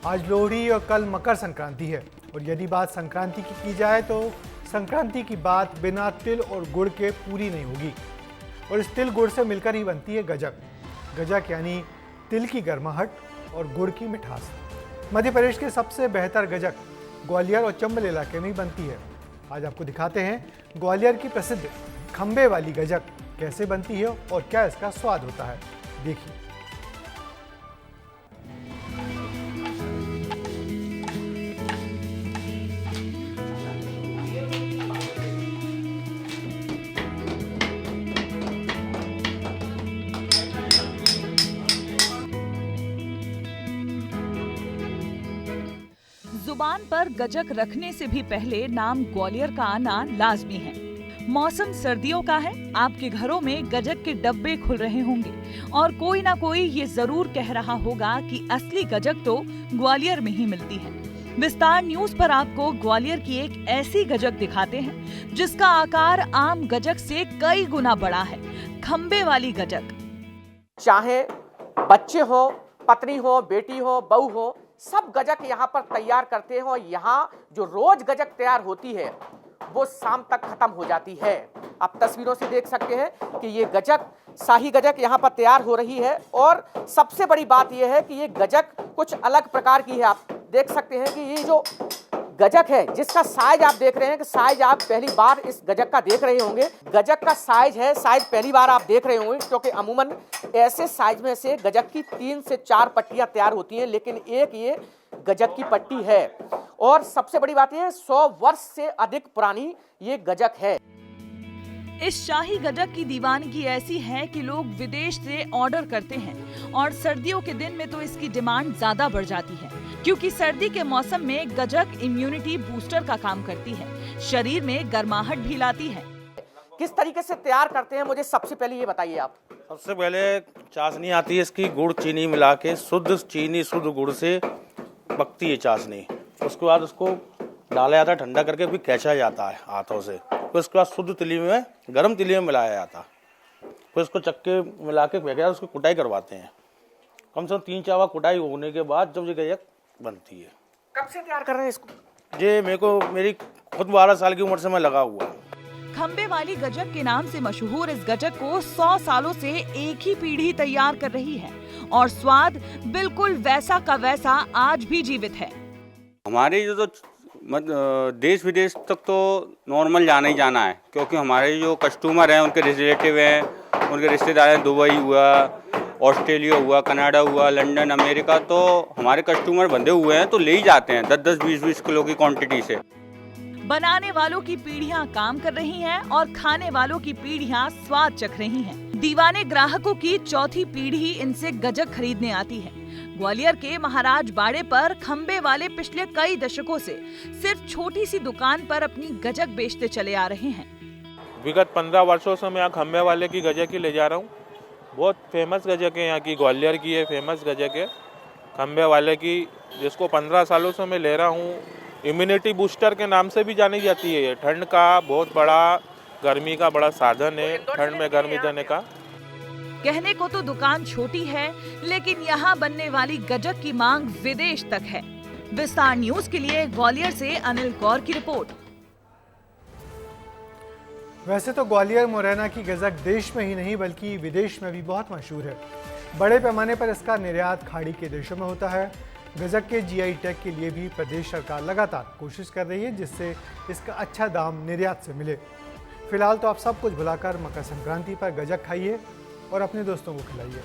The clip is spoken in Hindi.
आज लोहड़ी और कल मकर संक्रांति है और यदि बात संक्रांति की जाए तो संक्रांति की बात बिना तिल और गुड़ के पूरी नहीं होगी। और इस तिल गुड़ से मिलकर ही बनती है गजक। गजक यानी तिल की गर्माहट और गुड़ की मिठास। मध्य प्रदेश के सबसे बेहतर गजक ग्वालियर और चंबल इलाके में ही बनती है। आज आपको दिखाते हैं ग्वालियर की प्रसिद्ध खंबे वाली गजक कैसे बनती है और क्या इसका स्वाद होता है। देखिए। जुबान पर गजक रखने से भी पहले नाम ग्वालियर का आना लाजमी है। मौसम सर्दियों का है, आपके घरों में गजक के डब्बे खुल रहे होंगे और कोई ना कोई ये जरूर कह रहा होगा कि असली गजक तो ग्वालियर में ही मिलती है। विस्तार न्यूज पर आपको ग्वालियर की एक ऐसी गजक दिखाते हैं जिसका आकार आम गजक से कई गुना बड़ा है। खंबे वाली गजक। चाहे बच्चे हो, पत्नी हो, बेटी हो, बहू हो, सब गजक यहाँ पर तैयार करते हैं और यहाँ जो रोज गजक तैयार होती है वो शाम तक खत्म हो जाती है। आप तस्वीरों से देख सकते हैं कि ये गजक, शाही गजक यहाँ पर तैयार हो रही है और सबसे बड़ी बात यह है कि ये गजक कुछ अलग प्रकार की है। आप देख सकते हैं कि ये जो गजक है जिसका साइज आप देख रहे हैं कि साइज आप पहली बार इस गजक का देख रहे होंगे। गजक का साइज है, साइज पहली बार आप देख रहे होंगे क्योंकि अमूमन ऐसे साइज में से गजक की 3 से 4 पट्टियां तैयार होती हैं, लेकिन एक ये गजक की पट्टी है। और सबसे बड़ी बात यह 100 वर्ष से अधिक पुरानी ये गजक है। इस शाही गजक की दीवानगी ऐसी है कि लोग विदेश से ऑर्डर करते हैं और सर्दियों के दिन में तो इसकी डिमांड ज्यादा बढ़ जाती है क्योंकि सर्दी के मौसम में गजक इम्यूनिटी बूस्टर का काम करती है, शरीर में गर्माहट भी लाती है। किस तरीके से तैयार करते हैं मुझे सबसे पहले ये बताइए आप। सबसे पहले चाशनी आती है इसकी, गुड़ चीनी मिला के शुद्ध चीनी शुद्ध गुड़ से पकती है चाशनी। उसके बाद उसको डाला जाता है, ठंडा करके फिर खींचा जाता है हाथों से। फिर उसके बाद शुद्ध तिली में, गर्म तिली में मिलाया जाता है। फिर उसको चक्के मिला के फेंका जाता है, उसकी कुटाई करवाते हैं। कम से कम 3-4 बार कुटाई होने के बाद जब ये गजक बनती है। कब से तैयार कर रहे हैं इसको? ये मेरी खुद 12 साल की उम्र से मैं लगा हुआ। खंबे वाली गजक के नाम से मशहूर इस गजक को 100 सालों से एक ही पीढ़ी तैयार कर रही है और स्वाद बिल्कुल वैसा का वैसा आज भी जीवित है। हमारे जो देश विदेश तक तो नॉर्मल जाना ही जाना है क्योंकि हमारे जो कस्टमर हैं उनके रिलेटिव हैं, उनके रिश्तेदार हैं, दुबई हुआ, ऑस्ट्रेलिया हुआ, कनाडा हुआ, लंदन, अमेरिका, तो हमारे कस्टमर बंधे हुए हैं तो ले ही जाते हैं 10-10, 20-20 किलो की क्वांटिटी से। बनाने वालों की पीढ़ियां काम कर रही हैं और खाने वालों की पीढ़ियां स्वाद चख रही हैं। दीवाने ग्राहकों की चौथी पीढ़ी इनसे गजक खरीदने आती है। ग्वालियर के महाराज बाड़े पर खंबे वाले पिछले कई दशकों से सिर्फ छोटी सी दुकान पर अपनी गजक बेचते चले आ रहे हैं। विगत 15 वर्षों से मैं यहाँ खंबे वाले की गजक ही ले जा रहा हूँ। बहुत फेमस गजक है यहाँ की, ग्वालियर की है फेमस गजक है खंबे वाले की, जिसको 15 सालों से मैं ले रहा हूँ। इम्यूनिटी बूस्टर के नाम से भी जानी जाती है। ये ठंड का बहुत बड़ा, गर्मी का बड़ा साधन है, ठंड में गर्मी देने का। कहने को तो दुकान छोटी है लेकिन यहाँ बनने वाली गजक की मांग विदेश तक है। विस्तार न्यूज के लिए ग्वालियर से अनिल कौर की रिपोर्ट। वैसे तो ग्वालियर मुरैना की गजक देश में ही नहीं बल्कि विदेश में भी बहुत मशहूर है। बड़े पैमाने पर इसका निर्यात खाड़ी के देशों में होता है। गजक के जीआई टैग के लिए भी प्रदेश सरकार लगातार कोशिश कर रही है जिससे इसका अच्छा दाम निर्यात से मिले। फिलहाल तो आप सब कुछ भुलाकर मकर संक्रांति पर गजक खाइए और अपने दोस्तों को खिलाइए।